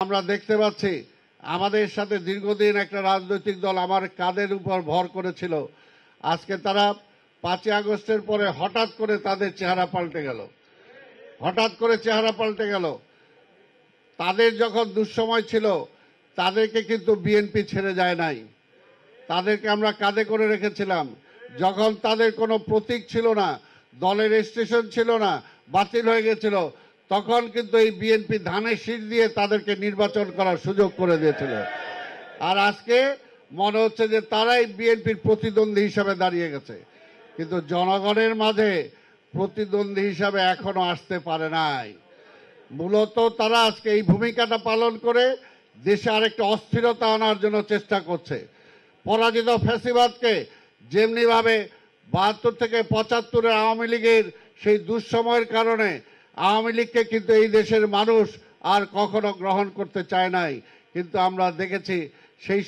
আমরা দেখতে পাচ্ছি আমাদের সাথে দীর্ঘদিন একটা রাজনৈতিক দল আমার কাঁধের উপর ভর করেছিল। আজকে তারা 5ই আগস্টের পরে হঠাৎ করে তাদের চেহারা পাল্টে গেল, হঠাৎ করে চেহারা পাল্টে গেল। তাদের যখন দুঃসময় ছিল তাদেরকে কিন্তু বিএনপি ছেড়ে যায় নাই, তাদেরকে আমরা কাঁধে করে রেখেছিলাম। যখন তাদের কোনো প্রতীক ছিল না, দলের রেজিস্ট্রেশন ছিল না, বাতিল হয়ে গেছিল, তখন কিন্তু এই বিএনপি ধানের শীষ দিয়ে তাদেরকে নির্বাচন করার সুযোগ করে দিয়েছিল। আর আজকে মনে হচ্ছে যে তারাই বিএনপির প্রতিদ্বন্দ্বী হিসাবে দাঁড়িয়ে গেছে, কিন্তু জনগণের মাঝে প্রতিদ্বন্দ্বী হিসাবে এখনো আসতে পারে নাই। মূলত তারা আজকে এই ভূমিকাটা পালন করে দেশে আরেকটা অস্থিরতা আনার জন্য চেষ্টা করছে। পরাজিত ফ্যাসিবাদকে যেমনিভাবে 72 থেকে 75-এর আওয়ামী লীগের সেই দুঃসময়ের কারণে আওয়ামী লীগকে কিন্তু এই দেশের মানুষ আর কখনো গ্রহণ করতে চায় নাই। কিন্তু আমরা দেখেছি সেই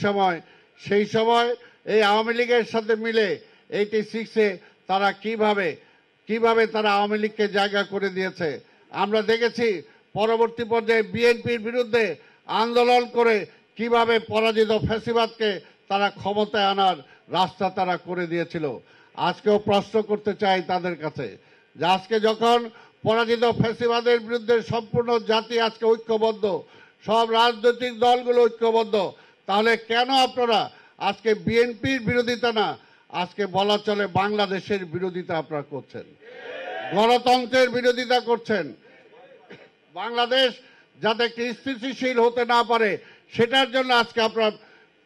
সময় এই আওয়ামী লীগের সাথে মিলে 86-এ তারা কিভাবে তারা আওয়ামী লীগকে জায়গা করে দিয়েছে। আমরা দেখেছি পরবর্তী পর্যায়ে বিএনপির বিরুদ্ধে আন্দোলন করে কিভাবে পরাজিত ফ্যাসিবাদকে তারা ক্ষমতায় আনার রাস্তা তারা করে দিয়েছিল। আজকেও প্রশ্ন করতে চাই তাদের কাছে যে আজকে যখন পরাজিত ফ্যাসিবাদের বিরুদ্ধে সম্পূর্ণ জাতি আজকে ঐক্যবদ্ধ, সব রাজনৈতিক দলগুলো ঐক্যবদ্ধ, তাহলে কেন আপনারা আজকে বিএনপির বিরোধিতা না, আজকে বলা চলে বাংলাদেশের বিরোধিতা আপনারা করছেন, গণতন্ত্রের বিরোধিতা করছেন। বাংলাদেশ যাতে একটি স্থিতিশীল হতে না পারে সেটার জন্য আজকে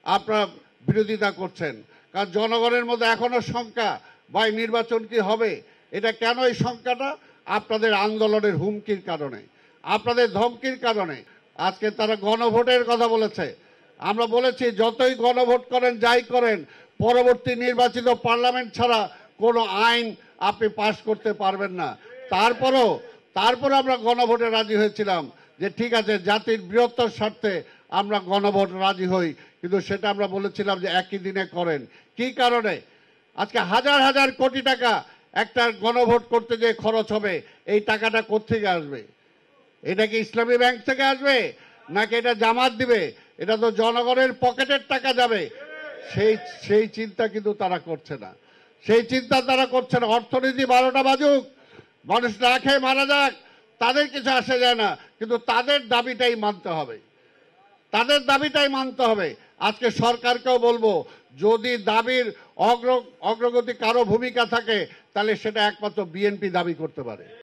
আপনারা বিরোধিতা করছেন। কারণ জনগণের মধ্যে এখনো শঙ্কা, ভাই নির্বাচন কি হবে। এটা কেন এই শঙ্কাটা? আপনাদের আন্দোলনের হুমকির কারণে, আপনাদের ধমকির কারণে। আজকে তারা গণভোটের কথা বলেছে। আমরা বলেছি যতই গণভোট করেন, যাই করেন, পরবর্তী নির্বাচিত পার্লামেন্ট ছাড়া কোনো আইন আপনি পাশ করতে পারবেন না। তারপরও আমরা গণভোটে রাজি হয়েছিলাম যে ঠিক আছে, জাতির বৃহত্তর স্বার্থে আমরা গণভোট রাজি হই, কিন্তু সেটা আমরা বলেছিলাম যে একই দিনে করেন। কি কারণে আজকে হাজার হাজার কোটি টাকা একটা গণভোট করতে যে খরচ হবে, এই টাকাটা কোত্থেকে আসবে? এটা কি ইসলামী ব্যাংক থেকে আসবে, নাকি এটা জামাত দিবে? এটা তো জনগণের পকেটের টাকা যাবে। সেই চিন্তা কিন্তু তারা করছে না, সেই চিন্তা তারা করছে না। অর্থনীতি 12টা বাজুক, মানুষ না খেয়ে মারা যাক, তাদের কিছু আসে যায় না, কিন্তু তাদের দাবিটাই মানতে হবে, তাদের দাবিটাই মানতে হবে। আজকে সরকারকেও বলবো, যদি দাবির অগ্রগতি কারো ভূমিকা থাকে, তাহলে সেটা একমাত্র বিএনপি দাবি করতে পারে।